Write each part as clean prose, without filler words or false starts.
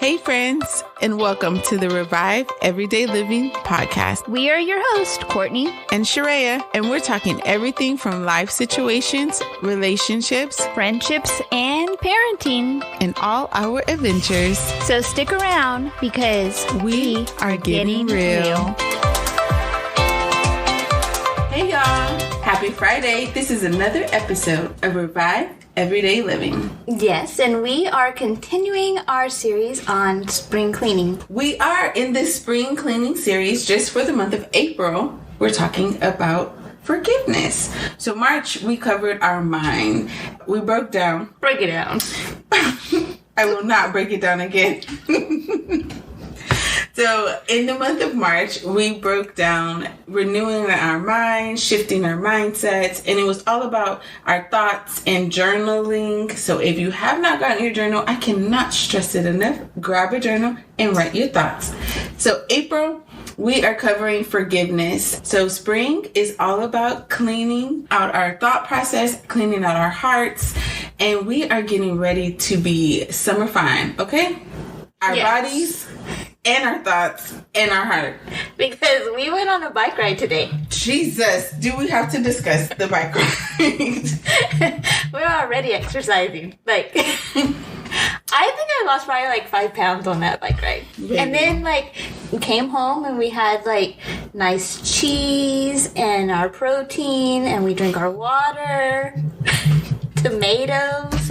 Hey friends, and welcome to the Revive Everyday Living podcast. We are your hosts, Courtney and Sharaya, and we're talking everything from life situations, relationships, friendships, and parenting, and all our adventures. So stick around because we are getting real. Hey y'all, happy Friday. This is another episode of Revive Everyday Living. Yes, and we are continuing our series on spring cleaning. We are in this spring cleaning series just for the month of April. We're talking about forgiveness. So March, we covered our mind. We broke down. Break it down. I will not break it down again. So in the month of March, we broke down renewing our minds, shifting our mindsets, and it was all about our thoughts and journaling. So if you have not gotten your journal, I cannot stress it enough. Grab a journal and write your thoughts. So April, we are covering forgiveness. So spring is all about cleaning out our thought process, cleaning out our hearts, and we are getting ready to be summer fine, okay? Our bodies and our thoughts and our heart. Because we went on a bike ride today. Jesus, do we have to discuss the bike ride? We're already exercising. I think I lost probably 5 pounds on that bike ride. Maybe. And then we came home and we had nice cheese and our protein and we drank our water, tomatoes,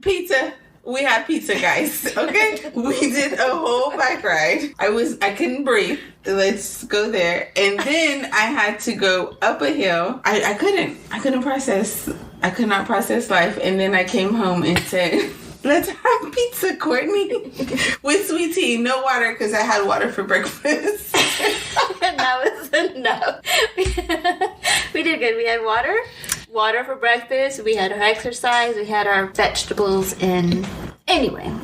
pizza. We had pizza, guys. Okay, we did a whole bike ride. I couldn't breathe. Let's go there. And then I had to go up a hill. I couldn't process. I could not process life. And then I came home and said, let's have pizza, Courtney, with sweet tea, no water, because I had water for breakfast. And that was enough. We did good. We had water for breakfast. We had our exercise. We had our vegetables. And anyway,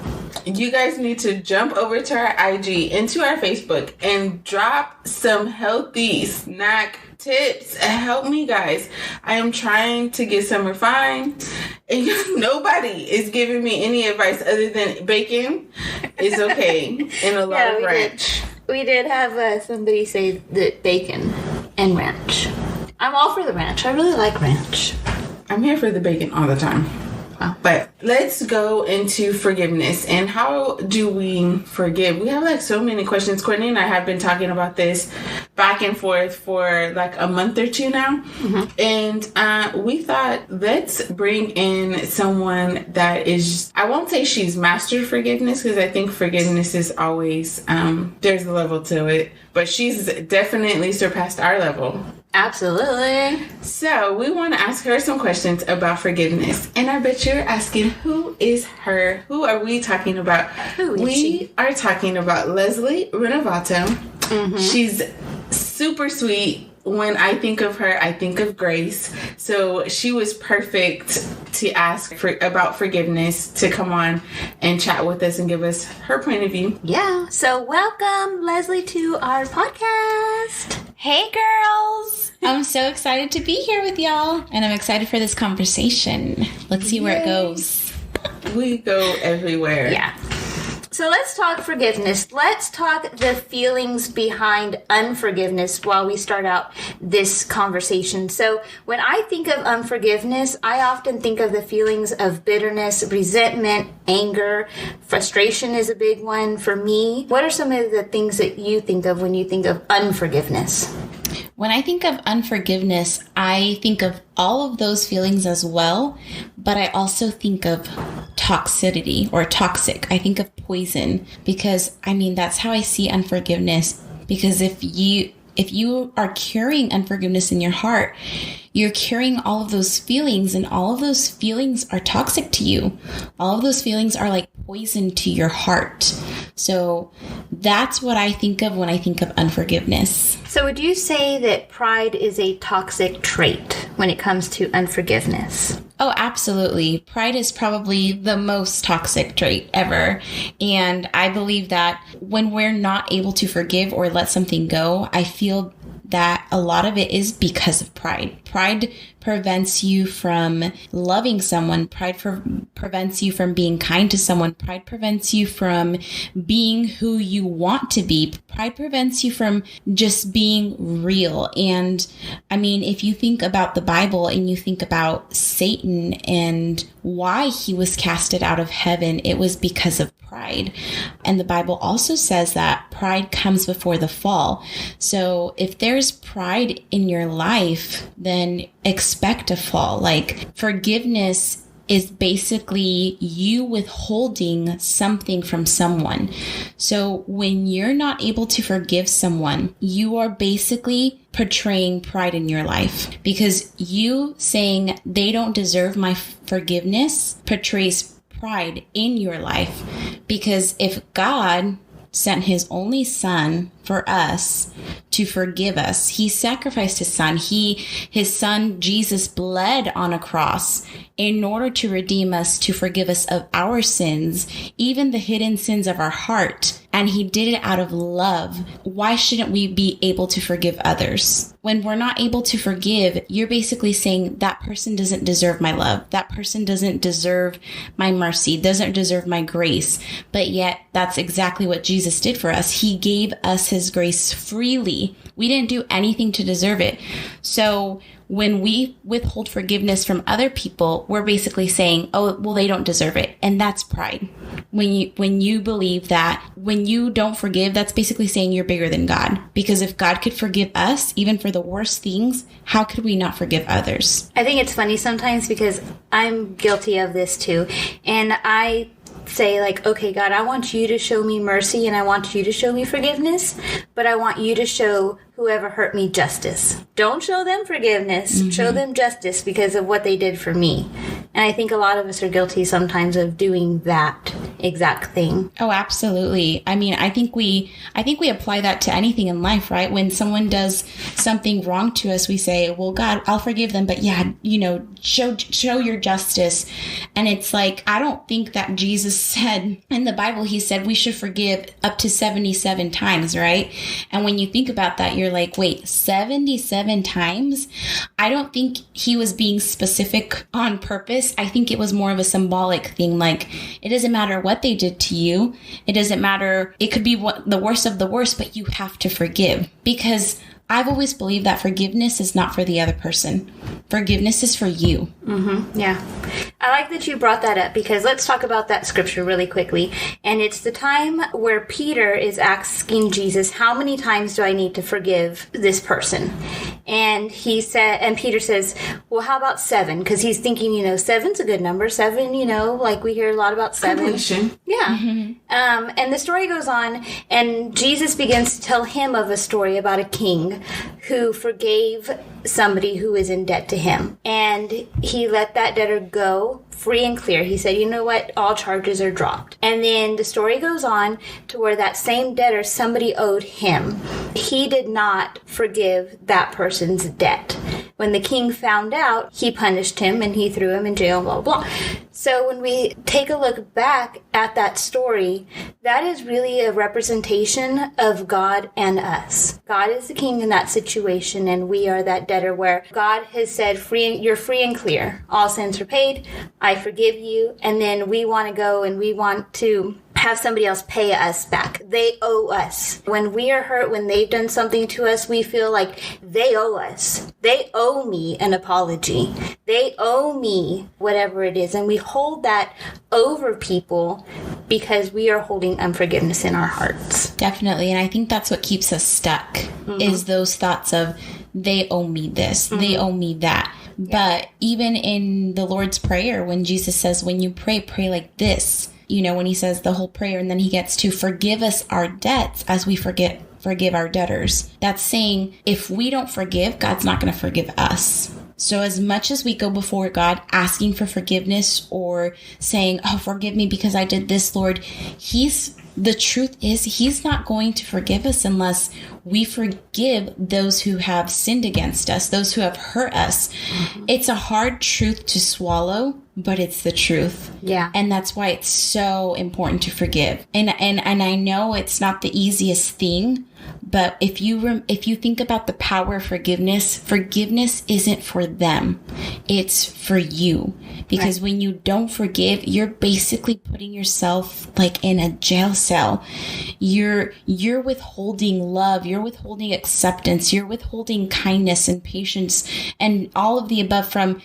you guys need to jump over to our IG, into our Facebook, and drop some healthy snack tips. Help me, guys. I am trying to get summer fine, and nobody is giving me any advice other than bacon is okay and a lot of ranch. We did have somebody say that bacon and ranch. I'm all for the ranch. I really like ranch. I'm here for the bacon all the time. Wow. But let's go into forgiveness. And how do we forgive? We have so many questions. Courtney and I have been talking about this back and forth for a month or two now. Mm-hmm. And we thought, let's bring in someone that is, I won't say she's mastered forgiveness, because I think forgiveness is always, there's a level to it. But she's definitely surpassed our level. Absolutely. So we want to ask her some questions about forgiveness. And I bet you're asking, who is her? Who are we talking about? We are talking about Leslie Renovato. Mm-hmm. She's super sweet. When I think of her, I think of Grace. So she was perfect to ask about forgiveness, to come on and chat with us and give us her point of view. Yeah. So welcome, Leslie, to our podcast. Hey, girls. I'm so excited to be here with y'all, and I'm excited for this conversation. Let's see where it goes. We go everywhere. Yeah. So let's talk forgiveness. Let's talk the feelings behind unforgiveness while we start out this conversation. So when I think of unforgiveness, I often think of the feelings of bitterness, resentment, anger. Frustration is a big one for me. What are some of the things that you think of when you think of unforgiveness? When I think of unforgiveness, I think of all of those feelings as well, but I also think of toxicity or toxic. I think of poison because, that's how I see unforgiveness. Because if you are carrying unforgiveness in your heart, you're carrying all of those feelings, and all of those feelings are toxic to you. All of those feelings are like poison to your heart. So that's what I think of when I think of unforgiveness. So would you say that pride is a toxic trait when it comes to unforgiveness? Oh, absolutely. Pride is probably the most toxic trait ever. And I believe that when we're not able to forgive or let something go, I feel that a lot of it is because of pride. Pride prevents you from loving someone. Pride prevents you from being kind to someone. Pride prevents you from being who you want to be. Pride prevents you from just being real. And I mean, if you think about the Bible and you think about Satan and why he was casted out of heaven, it was because of pride. And the Bible also says that pride comes before the fall. So if there's pride in your life, then expect a fall. Like, forgiveness is basically you withholding something from someone. So when you're not able to forgive someone, you are basically portraying pride in your life, because you saying they don't deserve my forgiveness portrays pride in your life. Because if God sent his only son for us to forgive us, he sacrificed his son. His son, Jesus, bled on a cross in order to redeem us, to forgive us of our sins, even the hidden sins of our heart. And he did it out of love. Why shouldn't we be able to forgive others? When we're not able to forgive, you're basically saying that person doesn't deserve my love. That person doesn't deserve my mercy, doesn't deserve my grace. But yet that's exactly what Jesus did for us. He gave us his grace freely. We didn't do anything to deserve it. So when we withhold forgiveness from other people, we're basically saying, oh, well, they don't deserve it. And that's pride. When you believe that, when you don't forgive, that's basically saying you're bigger than God. Because if God could forgive us, even for the worst things, how could we not forgive others? I think it's funny sometimes because I'm guilty of this too. And I say, like, okay, God, I want you to show me mercy and I want you to show me forgiveness, but I want you to show whoever hurt me justice. Don't show them forgiveness. Mm-hmm. Show them justice because of what they did for me. And I think a lot of us are guilty sometimes of doing that exact thing. Oh, absolutely. I mean, I think we apply that to anything in life, right? When someone does something wrong to us, we say, well, God, I'll forgive them, but yeah, show your justice. And it's like, I don't think that Jesus said in the Bible, he said we should forgive up to 77 times, right? And when you think about that, you're like, wait, 77 times? I don't think he was being specific on purpose. I think it was more of a symbolic thing. Like, it doesn't matter what they did to you. It doesn't matter. It could be the worst of the worst, but you have to forgive. Because I've always believed that forgiveness is not for the other person. Forgiveness is for you. Mm-hmm. Yeah. I like that you brought that up, because let's talk about that scripture really quickly. And it's the time where Peter is asking Jesus, how many times do I need to forgive this person? And Peter says, well, how about 7? Because he's thinking, 7's a good number. 7, like we hear a lot about 7. Completion. Yeah. Mm-hmm. And the story goes on, and Jesus begins to tell him of a story about a king who forgave somebody who was in debt to him. And he let that debtor go free and clear. He said, you know what? All charges are dropped. And then the story goes on to where that same debtor, somebody owed him. He did not forgive that person's debt. When the king found out, he punished him and he threw him in jail, blah, blah, blah. So when we take a look back at that story, that is really a representation of God and us. God is the king in that situation, and we are that debtor where God has said, you're free and clear. All sins are paid. I forgive you. And then we want to go and we want to have somebody else pay us back. They owe us. When we are hurt, when they've done something to us, we feel like they owe us. They owe me an apology. They owe me whatever it is. And we hold that over people because we are holding unforgiveness in our hearts. Definitely. And I think that's what keeps us stuck, is those thoughts of, they owe me this, they owe me that. Yeah. But even in the Lord's Prayer, when Jesus says, when you pray, pray like this, when he says the whole prayer, and then he gets to forgive us our debts as we forgive our debtors. That's saying if we don't forgive, God's not going to forgive us. So as much as we go before God asking for forgiveness or saying, oh, forgive me because I did this, Lord, the truth is he's not going to forgive us unless we forgive those who have sinned against us, those who have hurt us. Mm-hmm. It's a hard truth to swallow, but it's the truth. Yeah. And that's why it's so important to forgive. And I know it's not the easiest thing, But if you think about the power of forgiveness isn't for them. It's for you. Because when you don't forgive, you're basically putting yourself like in a jail cell. You're withholding love. You're withholding acceptance. You're withholding kindness and patience and all of the above from,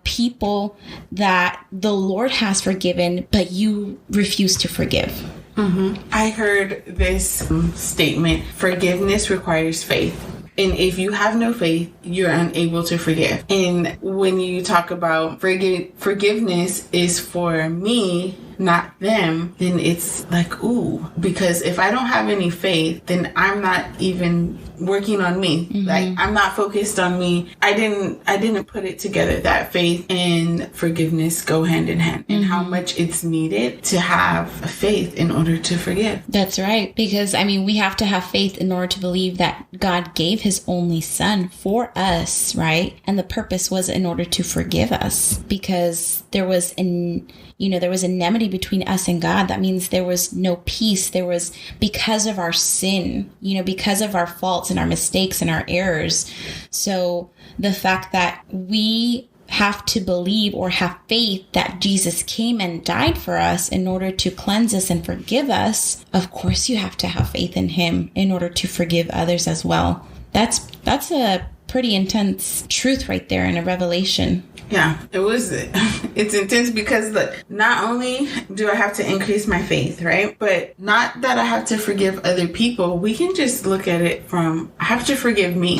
people that the Lord has forgiven, but you refuse to forgive. Mm-hmm. I heard this statement: forgiveness requires faith. And if you have no faith, you're unable to forgive. And when you talk about forgiveness is for me, not them, then it's like, ooh, because if I don't have any faith, then I'm not even working on me. Mm-hmm. Like, I'm not focused on me. I didn't put it together that faith and forgiveness go hand in hand, and how much it's needed to have faith in order to forgive. That's right. Because we have to have faith in order to believe that God gave his only son for us, right? And the purpose was in order to forgive us, because there was enmity between us and God. That means there was no peace. There was, because of our sin, because of our faults and our mistakes and our errors. So the fact that we have to believe or have faith that Jesus came and died for us in order to cleanse us and forgive us, of course you have to have faith in him in order to forgive others as well. That's a pretty intense truth right there in a revelation. Yeah, it's intense because not only do I have to increase my faith, right? But not that I have to forgive other people. We can just look at it from, I have to forgive me.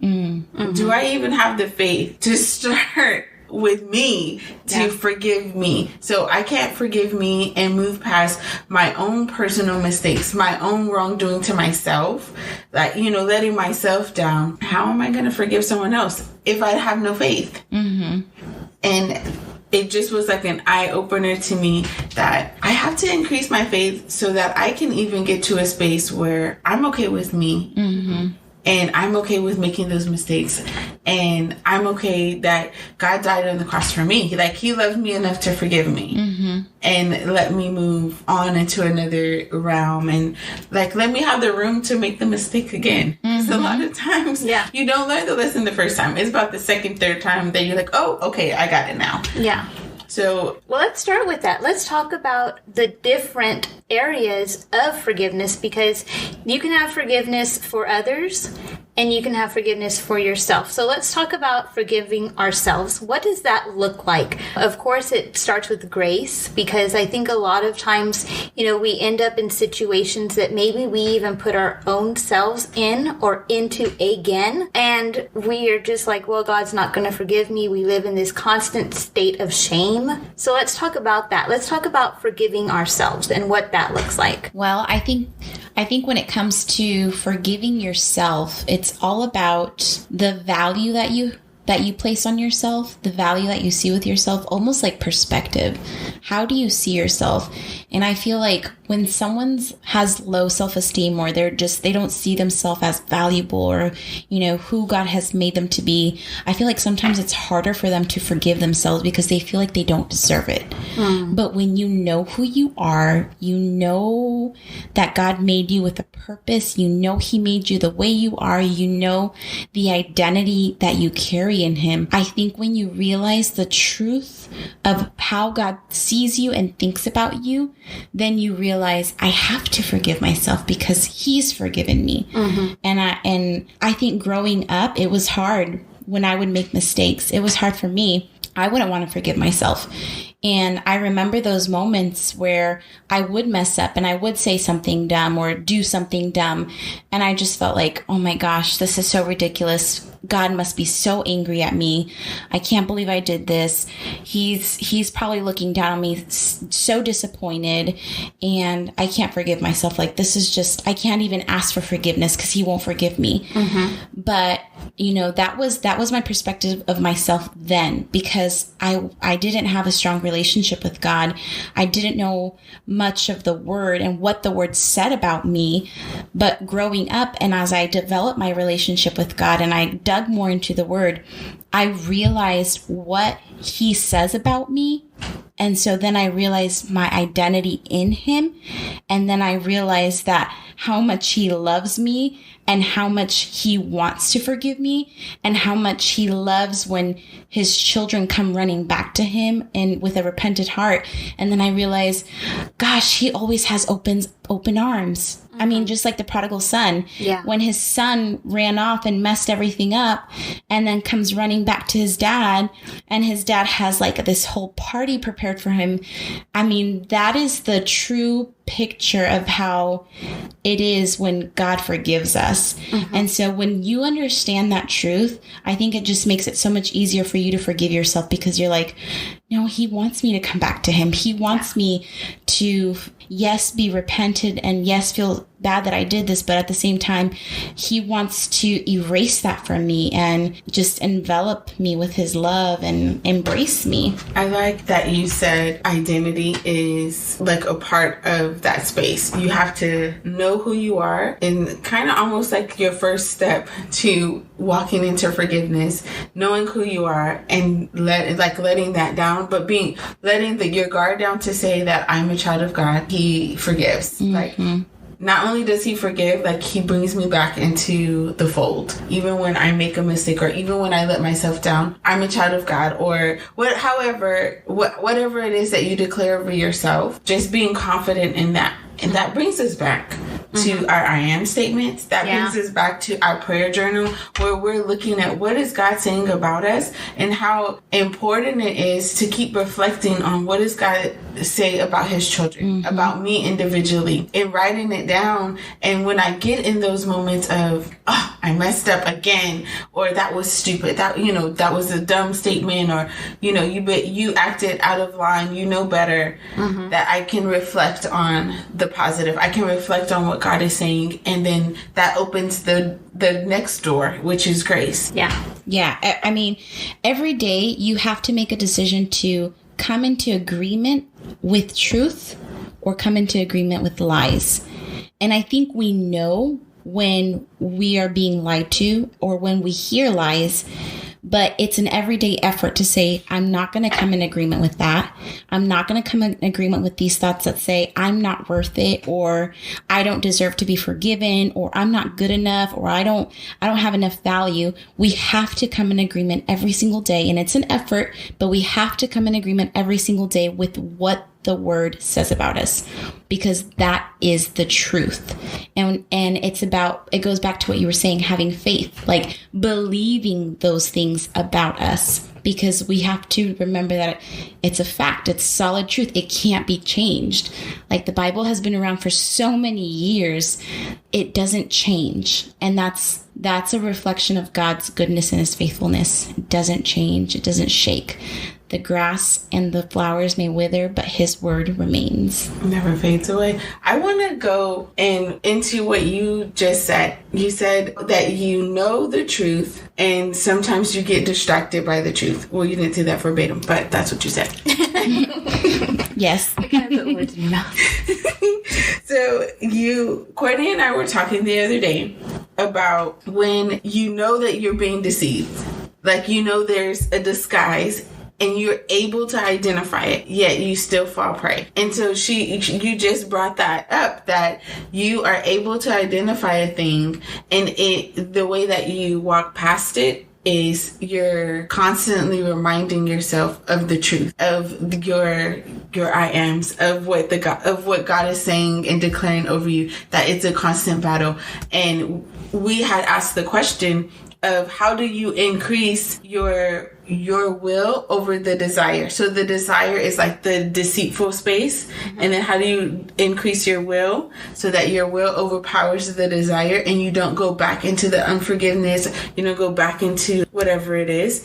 Mm-hmm. Do I even have the faith to start with me to forgive me? So I can't forgive me and move past my own personal mistakes, my own wrongdoing to myself, like, letting myself down. How am I going to forgive someone else if I have no faith? Mm-hmm. And it just was like an eye-opener to me that I have to increase my faith so that I can even get to a space where I'm okay with me. Mm-hmm. And I'm okay with making those mistakes. And I'm okay that God died on the cross for me. Like, he loved me enough to forgive me. Mm-hmm. And let me move on into another realm. And, let me have the room to make the mistake again. Because a lot of times, you don't learn the lesson the first time. It's about the second, third time that you're like, oh, okay, I got it now. Yeah. So, well, let's start with that. Let's talk about the different areas of forgiveness, because you can have forgiveness for others and you can have forgiveness for yourself. So let's talk about forgiving ourselves. What does that look like? Of course, it starts with grace, because I think a lot of times, we end up in situations that maybe we even put our own selves in or into again. And we are just like, well, God's not going to forgive me. We live in this constant state of shame. So let's talk about that. Let's talk about forgiving ourselves and what that looks like. Well, I think when it comes to forgiving yourself, it's all about the value that you place on yourself, the value that you see with yourself, almost like perspective. How do you see yourself? And I feel like when someone has low self-esteem, or they don't see themselves as valuable, or, who God has made them to be, I feel like sometimes it's harder for them to forgive themselves because they feel like they don't deserve it. But when you know who you are, you know that God made you with a purpose, he made you the way you are, the identity that you carry in him. I think when you realize the truth of how God sees you and thinks about you, then you realize, I have to forgive myself because he's forgiven me. Mm-hmm. And I think growing up, it was hard when I would make mistakes. It was hard for me. I wouldn't want to forgive myself. And I remember those moments where I would mess up and I would say something dumb or do something dumb. And I just felt like, oh my gosh, this is so ridiculous. God must be so angry at me. I can't believe I did this. He's probably looking down on me, so disappointed, and I can't forgive myself. Like, this is just, I can't even ask for forgiveness because he won't forgive me. Mm-hmm. But that was my perspective of myself then, because I didn't have a strong relationship with God. I didn't know much of the word and what the word said about me. But growing up, and as I developed my relationship with God and I dug more into the word, I realized what he says about me And so then I realized my identity in him. And then I realized that how much he loves me and how much he wants to forgive me and how much he loves when his children come running back to him and with a repentant heart. And then I realized, gosh, he always has open arms. I mean, just like the prodigal son, when his son ran off and messed everything up and then comes running back to his dad and his dad has like this whole party prepared for him. I mean, that is the true picture of how it is when God forgives us. And so when you understand that truth, I think it just makes it so much easier for you to forgive yourself because you're like, no, he wants me to come back to him. He wants me to, yes, be repentant and yes, feel bad that I did this, but at the same time, he wants to erase that from me and just envelop me with his love and embrace me. I like that you said identity is like a part of that space. You have to know who you are and kind of almost like your first step to walking into forgiveness, knowing who you are and letting that down, but letting your guard down to say that I'm a child of God. He forgives. Like, not only does he forgive, like he brings me back into the fold. Even when I make a mistake or even when I let myself down, I'm a child of God or whatever it is that you declare over yourself, just being confident in that. And that brings us back to our I am statements. That brings us back to our prayer journal where we're looking at what is God saying about us and how important it is to keep reflecting on what does God say about his children, about me individually, and writing it down. And when I get in those moments of, oh, I messed up again, or that was stupid, that was a dumb statement, or, you acted out of line, better, that I can reflect on the positive. I can reflect on what God is saying, and then that opens the next door, which is grace. Yeah. I mean, every day you have to make a decision to come into agreement with truth or come into agreement with lies. And I think we know when we are being lied to or when we hear lies, but it's an everyday effort to say, I'm not going to come in agreement with that. I'm not going to come in agreement with these thoughts that say I'm not worth it, or I don't deserve to be forgiven, or I'm not good enough, or I don't have enough value. We have to come in agreement every single day. And it's an effort, but we have to come in agreement every single day with what the word says about us, because that is the truth. And it goes back to what you were saying, having faith, like believing those things about us, because we have to remember that it's a fact. It's solid truth. It can't be changed. Like the Bible has been around for so many years. It doesn't change. And that's a reflection of God's goodness and his faithfulness. It doesn't change. It doesn't shake. The grass and the flowers may wither, but his word remains. Never fades away. I want to go into what you just said. You said that you know the truth and sometimes you get distracted by the truth. Well, you didn't say that verbatim, but that's what you said. Yes. I kind of put words in your mouth. So Courtney and I were talking the other day about when you know that you're being deceived. Like, there's a disguise and you're able to identify it, yet you still fall prey. And so you just brought that up, that you are able to identify a thing, and the way that you walk past it is you're constantly reminding yourself of the truth, of your I ams, of what God is saying and declaring over you, that it's a constant battle. And we had asked the question of how do you increase your will over the desire. So the desire is like the deceitful space. And then how do you increase your will so that your will overpowers the desire and you don't go back into the unforgiveness, go back into whatever it is.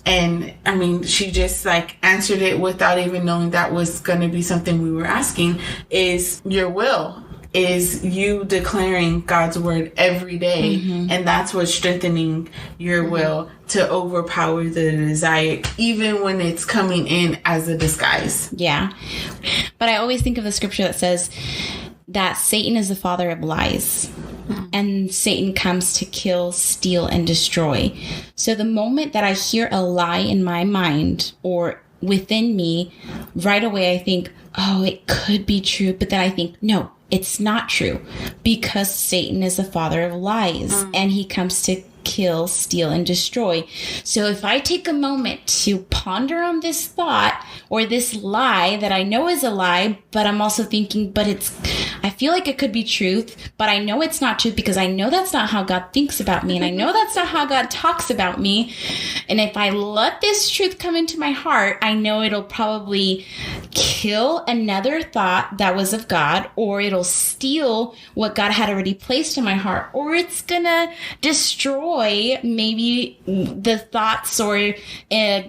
And I mean, she just like answered it without even knowing that was going to be something we were asking, is your will. Is you declaring God's word every day, and that's what's strengthening your will to overpower the desire, even when it's coming in as a disguise. Yeah. But I always think of the scripture that says that Satan is the father of lies. And Satan comes to kill, steal, and destroy. So the moment that I hear a lie in my mind, or within me, right away I think, oh, it could be true. But then I think, no, it's not true, because Satan is the father of lies and he comes to kill, steal, and destroy. So if I take a moment to ponder on this thought or this lie that I know is a lie, but I'm also thinking, but I feel like it could be truth, but I know it's not truth because I know that's not how God thinks about me. And I know that's not how God talks about me. And if I let this truth come into my heart, I know it'll probably kill another thought that was of God, or it'll steal what God had already placed in my heart, or it's gonna destroy maybe the thoughts or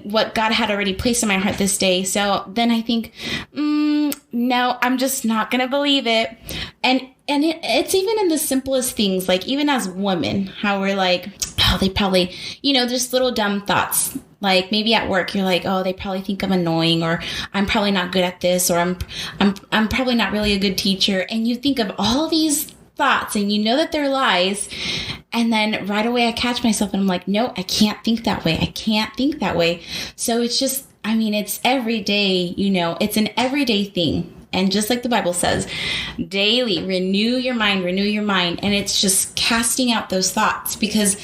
what God had already placed in my heart this day. So then I think, no, I'm just not going to believe it. And it's even in the simplest things, like even as women, how we're like, oh, they probably, just little dumb thoughts. Like maybe at work, you're like, oh, they probably think I'm annoying, or I'm probably not good at this, or I'm probably not really a good teacher. And you think of all these thoughts and you know that they're lies. And then right away I catch myself and I'm like, no, I can't think that way. I can't think that way. So it's just, it's every day, it's an everyday thing. And just like the Bible says, daily renew your mind. And it's just casting out those thoughts, because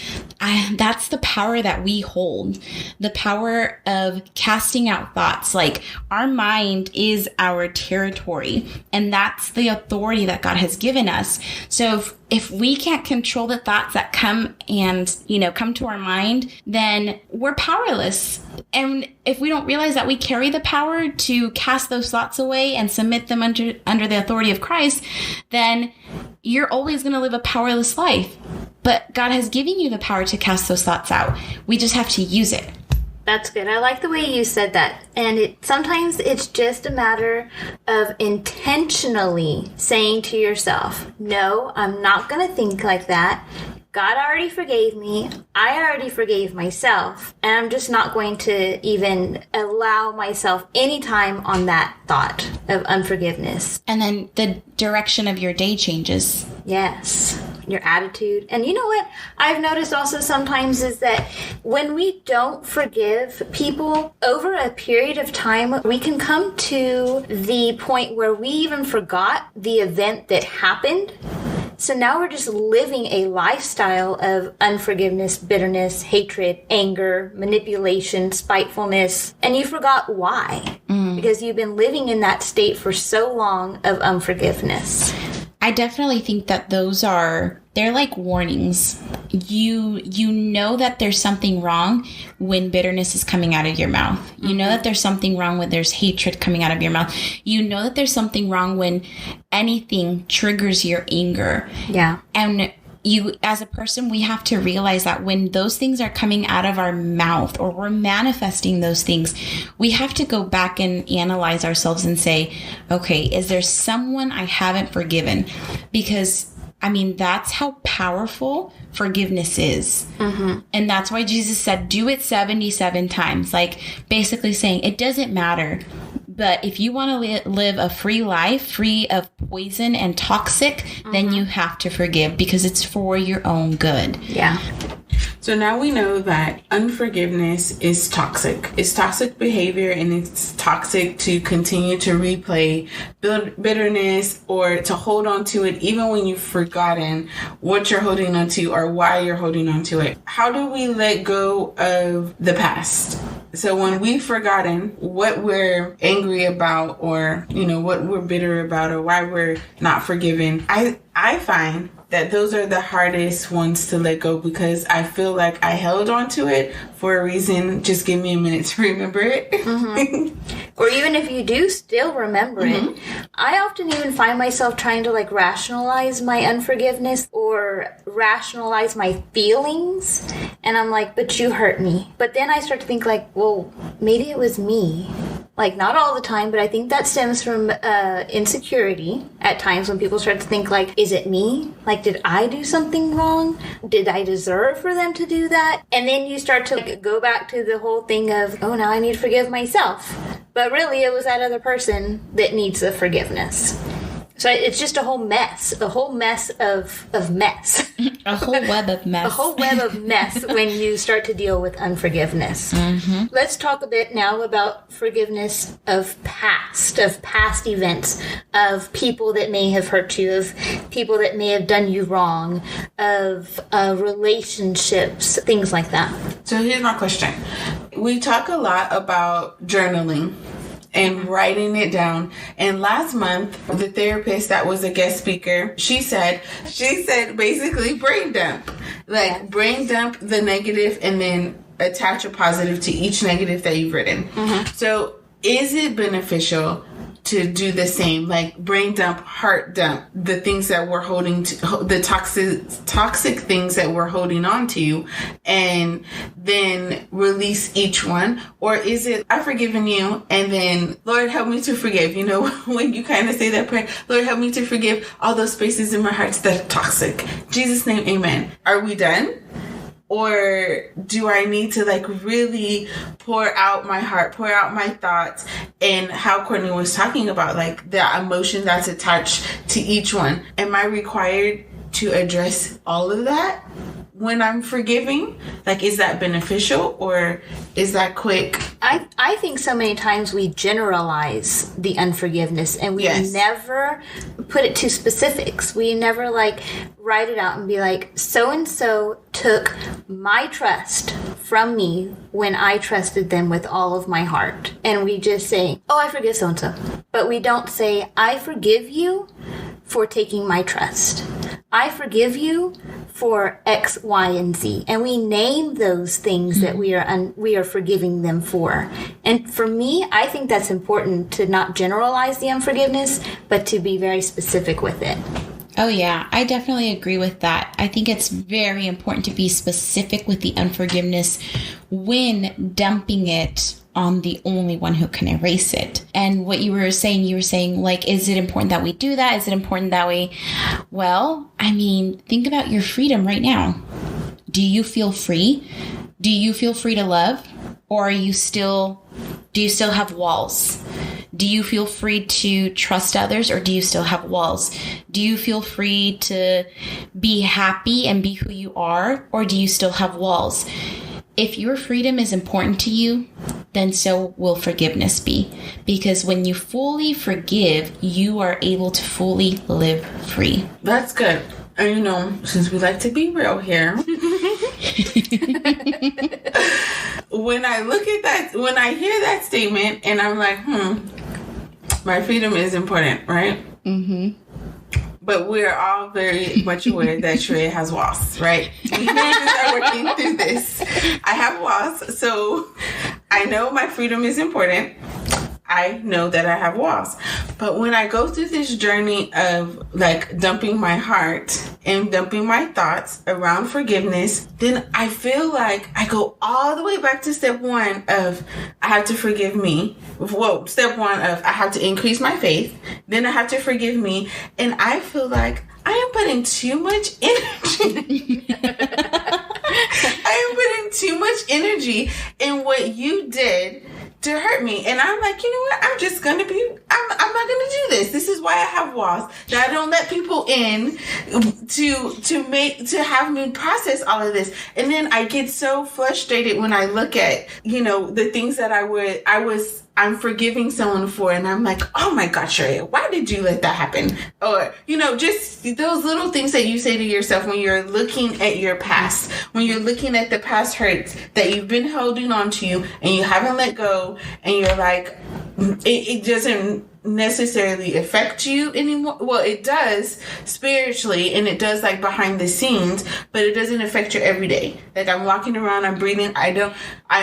that's the power that we hold. The power of casting out thoughts. Like our mind is our territory, and that's the authority that God has given us. So if we can't control the thoughts that come and, come to our mind, then we're powerless. And if we don't realize that we carry the power to cast those thoughts away and submit them under the authority of Christ, then you're always going to live a powerless life. But God has given you the power to cast those thoughts out. We just have to use it. That's good. I like the way you said that. And sometimes it's just a matter of intentionally saying to yourself, no, I'm not going to think like that. God already forgave me. I already forgave myself. And I'm just not going to even allow myself any time on that thought of unforgiveness. And then the direction of your day changes. Yes. Your attitude. And you know what I've noticed also sometimes is that when we don't forgive people over a period of time, we can come to the point where we even forgot the event that happened. So now we're just living a lifestyle of unforgiveness, bitterness, hatred, anger, manipulation, spitefulness, and you forgot why. Because you've been living in that state for so long of unforgiveness. I definitely think that they're like warnings. You know that there's something wrong when bitterness is coming out of your mouth. You know that there's something wrong when there's hatred coming out of your mouth. You know that there's something wrong when anything triggers your anger. Yeah. And you, as a person, we have to realize that when those things are coming out of our mouth or we're manifesting those things, we have to go back and analyze ourselves and say, okay, is there someone I haven't forgiven? Because that's how powerful forgiveness is. And that's why Jesus said, do it 77 times. Like basically saying it doesn't matter. But if you want to live a free life, free of poison and toxic, then you have to forgive, because it's for your own good. Yeah. So now we know that unforgiveness is toxic. It's toxic behavior, and it's toxic to continue to replay bitterness or to hold on to it even when you've forgotten what you're holding on to or why you're holding on to it. How do we let go of the past? So when we've forgotten what we're angry about, or, what we're bitter about, or why we're not forgiven, I find that those are the hardest ones to let go, because I feel like I held on to it for a reason. Just give me a minute to remember it. Or even if you do still remember it, I often even find myself trying to rationalize my unforgiveness or rationalize my feelings. And I'm like, but you hurt me. But then I start to think well, maybe it was me. Not all the time, but I think that stems from insecurity at times, when people start to think is it me? Did I do something wrong? Did I deserve for them to do that? And then you start to go back to the whole thing of, oh, now I need to forgive myself. But really, it was that other person that needs the forgiveness. So it's just a whole mess of mess. A whole web of mess. A whole web of mess when you start to deal with unforgiveness. Mm-hmm. Let's talk a bit now about forgiveness of past events, of people that may have hurt you, of people that may have done you wrong, of relationships, things like that. So here's my question. We talk a lot about journaling and writing it down. And last month, the therapist that was a guest speaker, she said basically brain dump. Brain dump the negative and then attach a positive to each negative that you've written. Mm-hmm. So is it beneficial to do the same, like brain dump, heart dump, the things that we're holding to, the toxic things that we're holding on to, and then release each one? Or is it, I've forgiven you, and then, Lord, help me to forgive? You know, when you kind of say that prayer, Lord, help me to forgive all those spaces in my heart that are toxic. In Jesus' name, amen. Are we done? Or do I need to really pour out my heart, pour out my thoughts, and how Courtney was talking about the emotion that's attached to each one? Am I required to address all of that when I'm forgiving? Is that beneficial or is that quick? I think so many times we generalize the unforgiveness and we never put it to specifics. We never write it out and be like, so-and-so took my trust from me when I trusted them with all of my heart. And we just say, oh, I forgive so-and-so. But we don't say, I forgive you for taking my trust. I forgive you for X, Y, and Z. And we name those things that we are forgiving them for. And for me, I think that's important to not generalize the unforgiveness, but to be very specific with it. Oh, yeah, I definitely agree with that. I think it's very important to be specific with the unforgiveness when dumping it on the only one who can erase it. And what you were saying, is it important that we do that? Is it important that we, think about your freedom right now. Do you feel free? Do you feel free to love? Or do you still have walls? Do you feel free to trust others, or do you still have walls? Do you feel free to be happy and be who you are, or do you still have walls? If your freedom is important to you, then so will forgiveness be. Because when you fully forgive, you are able to fully live free. That's good. And since we like to be real here, when I look at that, when I hear that statement and I'm like, my freedom is important, right? Mm-hmm. But we're all very much aware that Shreya has walls, right? We are working through this. I have walls, so I know my freedom is important. I know that I have walls. But when I go through this journey of dumping my heart and dumping my thoughts around forgiveness, then I feel like I go all the way back to step one of I have to forgive me. Well, step one of I have to increase my faith. Then I have to forgive me. And I feel like I am putting too much energy. I am putting too much energy in what you did to hurt me. And I'm like, you know what? I'm not going to do this. This is why I have walls, that I don't let people in to have me process all of this. And then I get so frustrated when I look at, the things that I'm forgiving someone for, and I'm like, oh my God, Shreya, why did you let that happen? Or, just those little things that you say to yourself when you're looking at your past, when you're looking at the past hurts that you've been holding on to and you haven't let go, and you're like, it doesn't necessarily affect you anymore. Well, it does spiritually, and it does behind the scenes, but it doesn't affect your everyday. I'm walking around, I'm breathing, I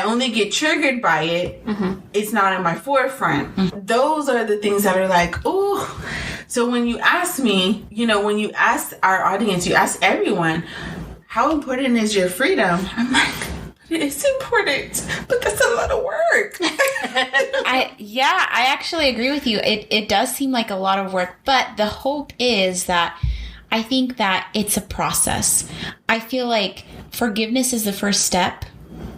only get triggered by it. Mm-hmm. It's not in my forefront. Mm-hmm. Those are the things that are oh. So when you ask me, when you ask our audience, you ask everyone, how important is your freedom? I'm like, it's important, but that's a lot of work. I actually agree with you. It does seem like a lot of work, but the hope is that I think that it's a process. I feel like forgiveness is the first step,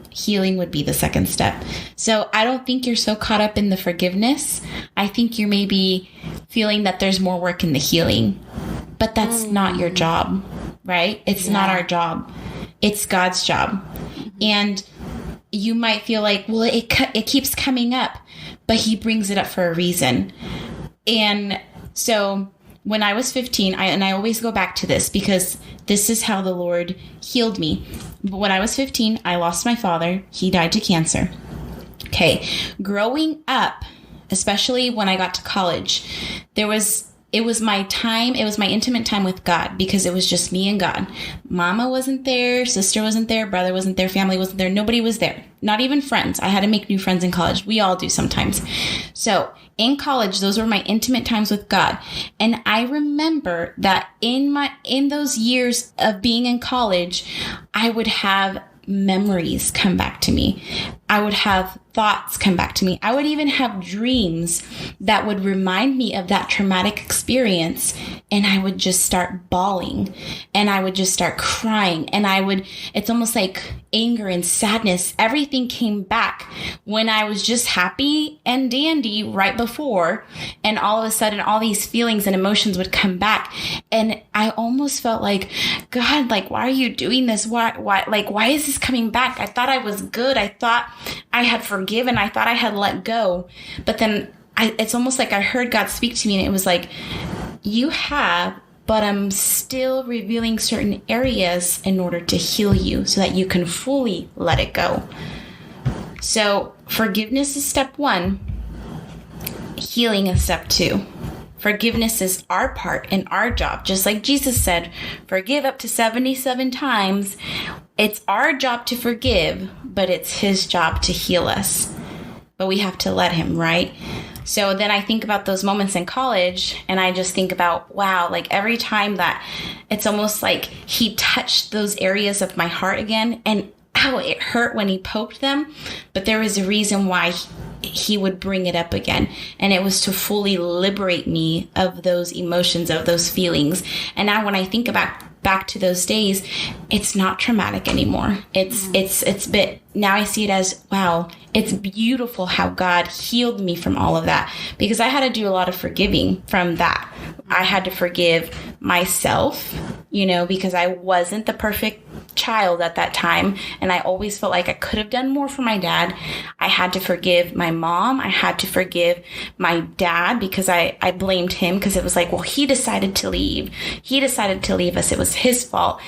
healing would be the second step. So I don't think you're so caught up in the forgiveness. I think you're maybe feeling that there's more work in the healing, but that's not your job, right? It's not our job. It's God's job. And you might feel like, well, it keeps coming up, but he brings it up for a reason. And so when I was 15, I always go back to this because this is how the Lord healed me. But when I was 15, I lost my father. He died to cancer. Okay. Growing up, especially when I got to college, it was my time. It was my intimate time with God because it was just me and God. Mama wasn't there. Sister wasn't there. Brother wasn't there. Family wasn't there. Nobody was there. Not even friends. I had to make new friends in college. We all do sometimes. So in college, those were my intimate times with God. And I remember that in those years of being in college, I would have memories come back to me. I would have thoughts come back to me. I would even have dreams that would remind me of that traumatic experience. And I would just start bawling and I would just start crying. And it's almost like anger and sadness. Everything came back when I was just happy and dandy right before. And all of a sudden, all these feelings and emotions would come back. And I almost felt like, God, like, why are you doing this? Why is this coming back? I thought I was good. I thought I had forgiven. I thought I had let go. But then it's almost like I heard God speak to me and it was like, you have, but I'm still revealing certain areas in order to heal you so that you can fully let it go. So forgiveness is step 1. Healing is step 2. Forgiveness is our part and our job. Just like Jesus said, forgive up to 77 times. It's our job to forgive, but it's his job to heal us. But we have to let him, right? So then I think about those moments in college and I just think about, wow, like every time that it's almost like he touched those areas of my heart again and ow, it hurt when he poked them. But there was a reason why he would bring it up again. And it was to fully liberate me of those emotions, of those feelings. And now when I think back to those days, it's not traumatic anymore. It's bit, now I see it as, wow, it's beautiful how God healed me from all of that because I had to do a lot of forgiving from that. I had to forgive myself, because I wasn't the perfect child at that time. And I always felt like I could have done more for my dad. I had to forgive my mom. I had to forgive my dad because I blamed him because it was like, well, he decided to leave. He decided to leave us. It was his fault.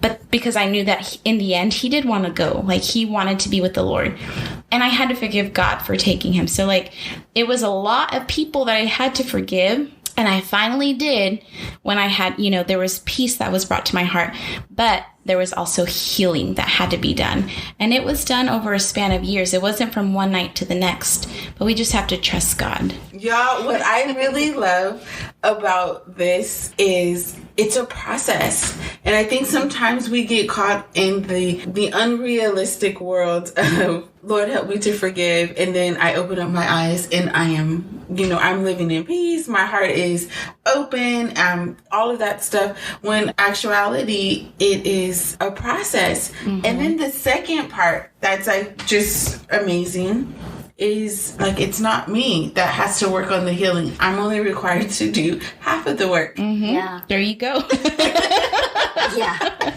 But because I knew that in the end, he did want to go. Like he wanted to be with the Lord. And I had to forgive God for taking him. So like it was a lot of people that I had to forgive. And I finally did when I had, there was peace that was brought to my heart, but there was also healing that had to be done. And it was done over a span of years. It wasn't from one night to the next, but we just have to trust God. Y'all, what I really love about this is it's a process. And I think sometimes we get caught in the unrealistic world of, Lord, help me to forgive. And then I open up my eyes and I am, I'm living in peace. My heart is open, all of that stuff. When actuality, it is a process. Mm-hmm. And then the second part that's like just amazing is like, it's not me that has to work on the healing. I'm only required to do half of the work. Mm-hmm. Yeah. There you go. Yeah.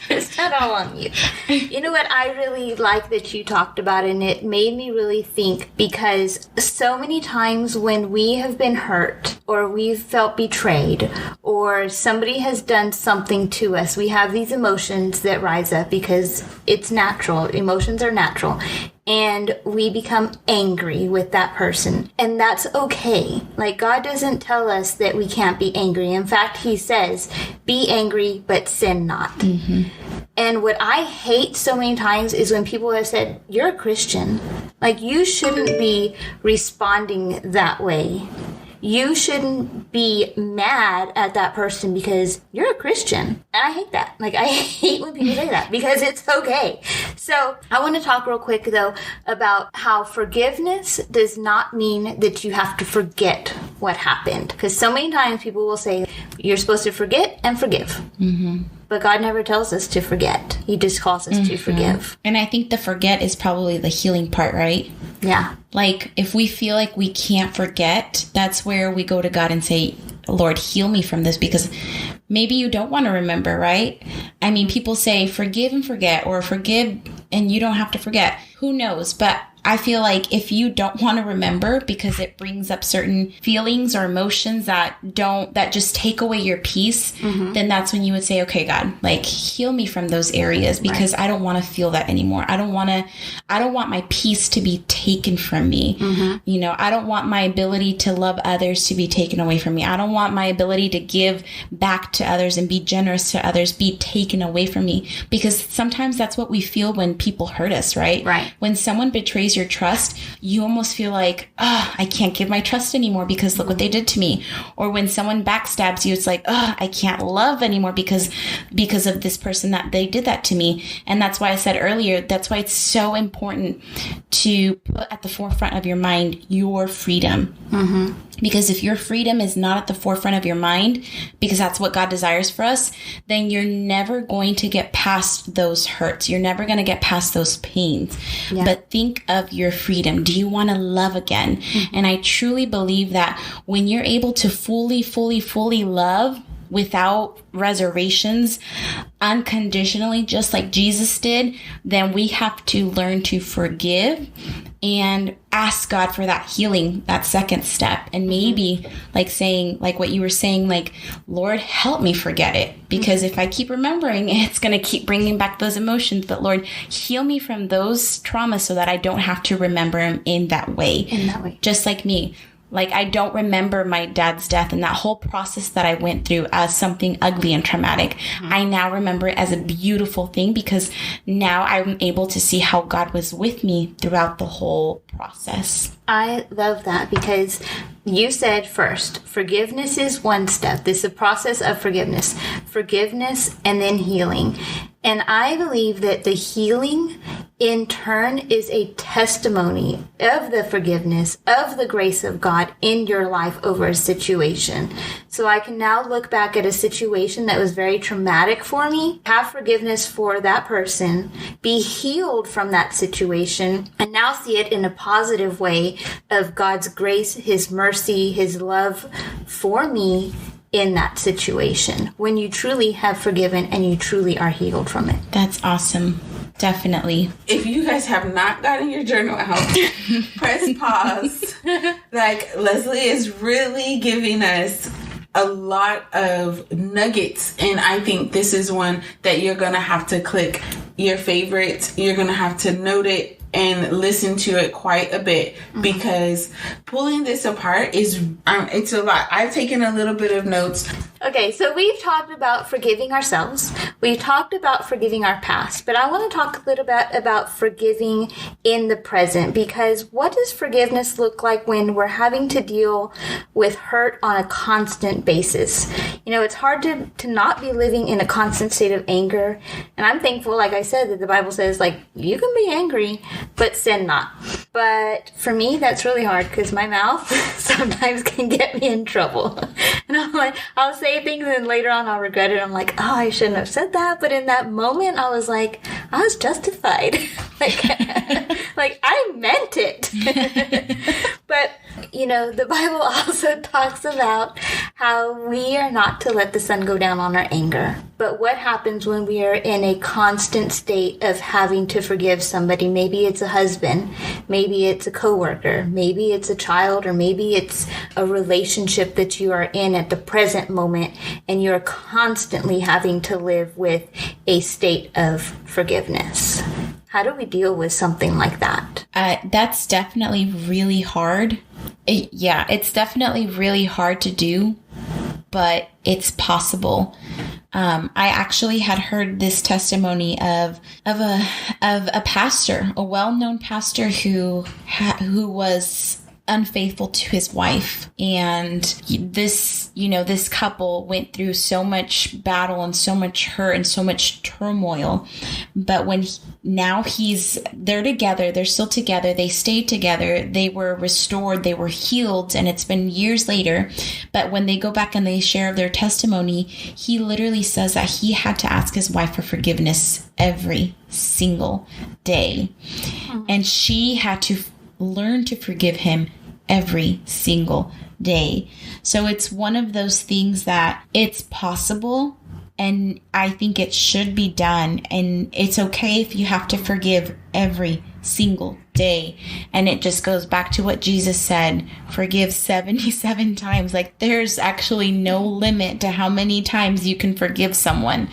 It's not all on you. You know what I really like that you talked about, and it made me really think, because so many times when we have been hurt or we've felt betrayed or somebody has done something to us, we have these emotions that rise up because it's natural. Emotions are natural. And we become angry with that person. And that's okay. Like, God doesn't tell us that we can't be angry. In fact, he says, be angry, but sin not. Mm-hmm. And what I hate so many times is when people have said, you're a Christian. Like, you shouldn't be responding that way. You shouldn't be mad at that person because you're a Christian. And I hate that. Like, I hate when people say that because it's okay. So I want to talk real quick, though, about how forgiveness does not mean that you have to forget what happened. Because so many times people will say, you're supposed to forget and forgive. Mm-hmm. But God never tells us to forget. He just calls us to forgive. And I think the forget is probably the healing part, right? Yeah. Like, if we feel like we can't forget, that's where we go to God and say, Lord, heal me from this, because maybe you don't want to remember, right? I mean, people say forgive and forget, or forgive and you don't have to forget. Who knows? But I feel like if you don't want to remember because it brings up certain feelings or emotions that just take away your peace, then that's when you would say, okay, God, like, heal me from those areas, because I don't want to feel that anymore. I don't want my peace to be taken from me. You know, I don't want my ability to love others to be taken away from me. I don't want my ability to give back to others and be generous to others be taken away from me, because sometimes that's what we feel when people hurt us, right? Right. When someone betrays your trust, you almost feel like, oh, I can't give my trust anymore because look what they did to me. Or when someone backstabs you, it's like, oh, I can't love anymore because of this person that they did that to me. And that's why I said earlier, that's why it's so important to put at the forefront of your mind your freedom. Because if your freedom is not at the forefront of your mind, because that's what God desires for us, then you're never going to get past those hurts. You're never going to get past those pains. Yeah. But think of your freedom. Do you want to love again? And I truly believe that when you're able to fully love without reservations, unconditionally, just like Jesus did, then we have to learn to forgive and ask God for that healing, that second step. And maybe like saying, like what you were saying, like, Lord, help me forget it. Because if I keep remembering it, it's going to keep bringing back those emotions. But Lord, heal me from those traumas so that I don't have to remember them in that way. Just like me. Like, I don't remember my dad's death and that whole process that I went through as something ugly and traumatic. I now remember it as a beautiful thing, because now I'm able to see how God was with me throughout the whole process. I love that, because you said first, forgiveness is one step. This is a process of forgiveness and then healing. And I believe that the healing in turn is a testimony of the forgiveness, of the grace of God in your life over a situation. So I can now look back at a situation that was very traumatic for me, have forgiveness for that person, be healed from that situation, and now see it in a positive way of God's grace, His mercy, His love for me in that situation, when you truly have forgiven and you truly are healed from it. That's awesome. Definitely. If you guys have not gotten your journal out, press pause. Like, Leslie is really giving us a lot of nuggets, and I think this is one that you're going to have to click your favorites. You're going to have to note it and listen to it quite a bit, because pulling this apart is, it's a lot. I've taken a little bit of notes. Okay, so we've talked about forgiving ourselves. We've talked about forgiving our past, but I want to talk a little bit about forgiving in the present, because what does forgiveness look like when we're having to deal with hurt on a constant basis? You know, it's hard to not be living in a constant state of anger. And I'm thankful, like I said, that the Bible says, like, you can be angry, but sin not. But for me, that's really hard, because my mouth sometimes can get me in trouble. And I'm like, I'll say things and later on I'll regret it. I'm like, oh, I shouldn't have said that. But in that moment, I was like, I was justified. like I meant it. But, you know, the Bible also talks about how we are not to let the sun go down on our anger. But what happens when we are in a constant state of having to forgive somebody? Maybe it's a husband, maybe it's a coworker, maybe it's a child, or maybe it's a relationship that you are in at the present moment, and you're constantly having to live with a state of forgiveness. How do we deal with something like that? That's definitely really hard. It's definitely really hard to do, but it's possible. I actually had heard this testimony of a pastor, a well-known pastor who was unfaithful to his wife. And this couple went through so much battle and so much hurt and so much turmoil. But now they're together, they're still together, they stayed together, they were restored, they were healed, and it's been years later. But when they go back and they share their testimony, he literally says that he had to ask his wife for forgiveness every single day. And she had to learn to forgive him every single day. So it's one of those things that it's possible, and I think it should be done. And it's okay if you have to forgive every single day. And it just goes back to what Jesus said, forgive 77 times. Like, there's actually no limit to how many times you can forgive someone,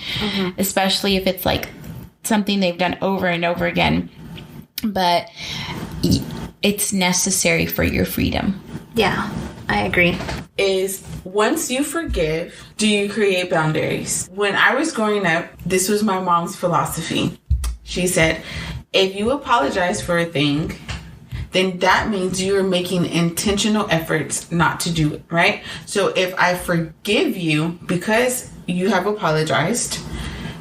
especially if it's like something they've done over and over again. But it's necessary for your freedom. Yeah, I agree. Is once you forgive, do you create boundaries? When I was growing up, this was my mom's philosophy. She said, if you apologize for a thing, then that means you're making intentional efforts not to do it, right? So if I forgive you because you have apologized,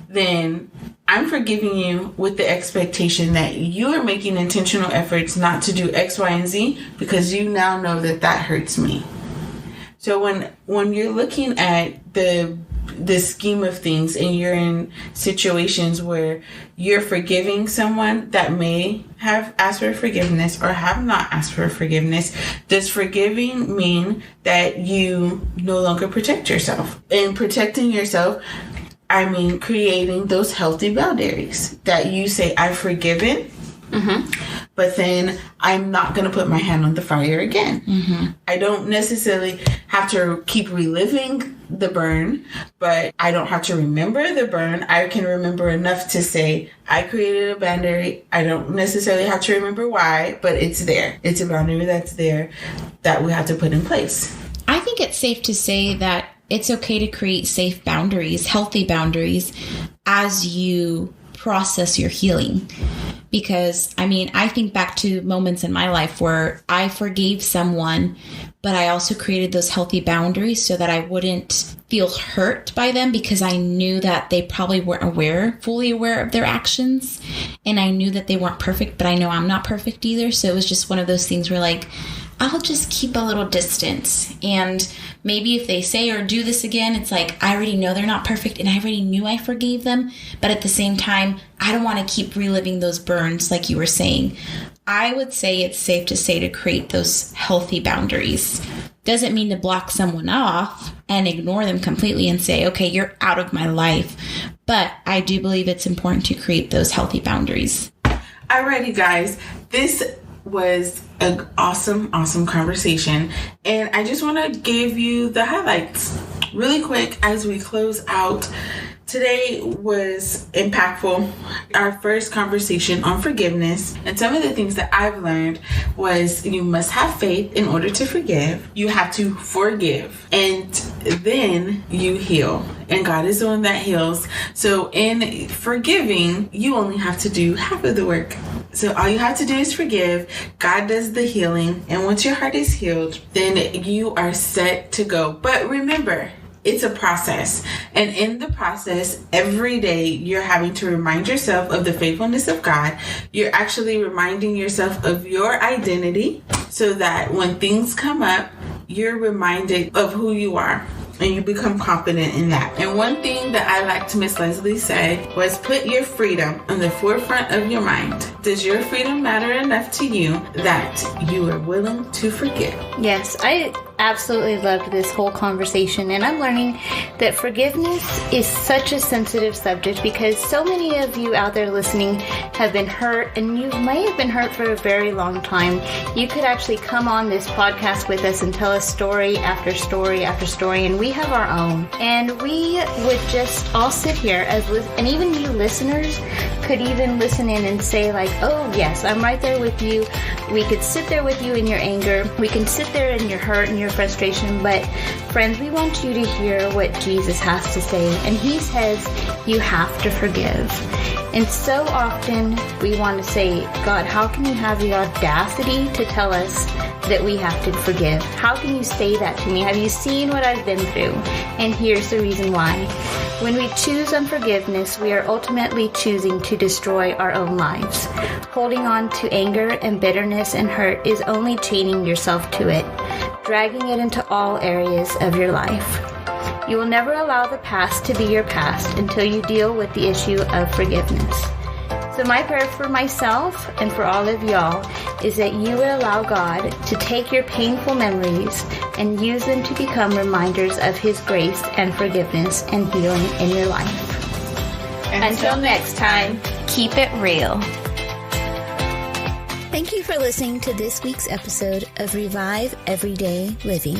then I'm forgiving you with the expectation that you are making intentional efforts not to do X, Y, and Z because you now know that hurts me. So when you're looking at the scheme of things and you're in situations where you're forgiving someone that may have asked for forgiveness or have not asked for forgiveness, does forgiving mean that you no longer protect yourself? In protecting yourself, I mean creating those healthy boundaries that you say, I've forgiven, but then I'm not going to put my hand on the fire again. I don't necessarily have to keep reliving the burn, but I don't have to remember the burn. I can remember enough to say, I created a boundary. I don't necessarily have to remember why, but it's there. It's a boundary that's there that we have to put in place. I think it's safe to say that it's okay to create safe boundaries, healthy boundaries, as you process your healing. Because, I mean, I think back to moments in my life where I forgave someone, but I also created those healthy boundaries so that I wouldn't feel hurt by them, because I knew that they probably weren't fully aware of their actions. And I knew that they weren't perfect, but I know I'm not perfect either. So it was just one of those things where, like, I'll just keep a little distance. And maybe if they say or do this again, it's like, I already know they're not perfect and I already knew I forgave them. But at the same time, I don't want to keep reliving those burns like you were saying. I would say it's safe to say to create those healthy boundaries. Doesn't mean to block someone off and ignore them completely and say, okay, you're out of my life. But I do believe it's important to create those healthy boundaries. Alrighty, guys. This was an awesome conversation, and I just want to give you the highlights really quick as we close out. Today was impactful. Our first conversation on forgiveness, and some of the things that I've learned was you must have faith in order to forgive. You have to forgive, and then you heal. And God is the one that heals. So in forgiving, you only have to do half of the work. So all you have to do is forgive. God does the healing. And once your heart is healed, then you are set to go. But remember, it's a process. And in the process, every day you're having to remind yourself of the faithfulness of God. You're actually reminding yourself of your identity so that when things come up, you're reminded of who you are. And you become confident in that. And one thing that I liked Miss Leslie said was put your freedom on the forefront of your mind. Does your freedom matter enough to you that you are willing to forgive? Yes, I absolutely loved this whole conversation, and I'm learning that forgiveness is such a sensitive subject because so many of you out there listening have been hurt, and you may have been hurt for a very long time. You could actually come on this podcast with us and tell us story after story after story, and we have our own. And we would just all sit here and even you listeners could even listen in and say like, oh yes, I'm right there with you. We could sit there with you in your anger. We can sit there in your hurt and your your frustration, but friends, we want you to hear what Jesus has to say. And he says you have to forgive. And so often we want to say, God, how can you have the audacity to tell us that we have to forgive? How can you say that to me? Have you seen what I've been through? And here's the reason why. When we choose unforgiveness, we are ultimately choosing to destroy our own lives. Holding on to anger and bitterness and hurt is only chaining yourself to it, dragging it into all areas of your life. You will never allow the past to be your past until you deal with the issue of forgiveness. So my prayer for myself and for all of y'all is that you would allow God to take your painful memories and use them to become reminders of His grace and forgiveness and healing in your life. Until next time, keep it real. Thank you for listening to this week's episode of Revive Everyday Living.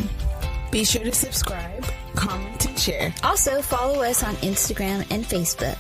Be sure to subscribe, comment, and share. Also, follow us on Instagram and Facebook.